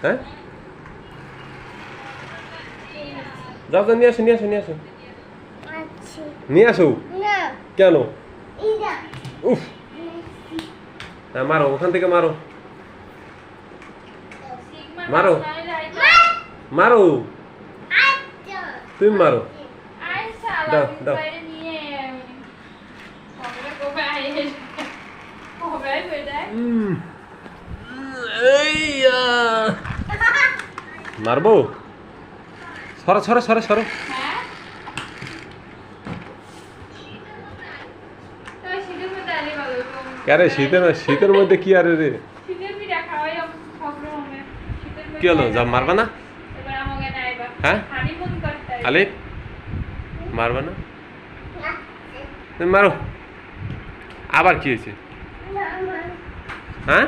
হ্যাঁ যাও যাও নিয়ে আসো নিয়ে আসো নিয়ে আসো নিয়ে আসো কেন উফ হ্যাঁ মারো ওখান থেকে মারো মারো মারো তুমি মারো দাও দাও মারবো সরো সরো সরো সরো আরে শীতের শীতের মধ্যে কি আরে রে কি হলো যা মারবা না হ্যাঁ আলিফ মারবা না মারো আবার কি হয়েছে হ্যাঁ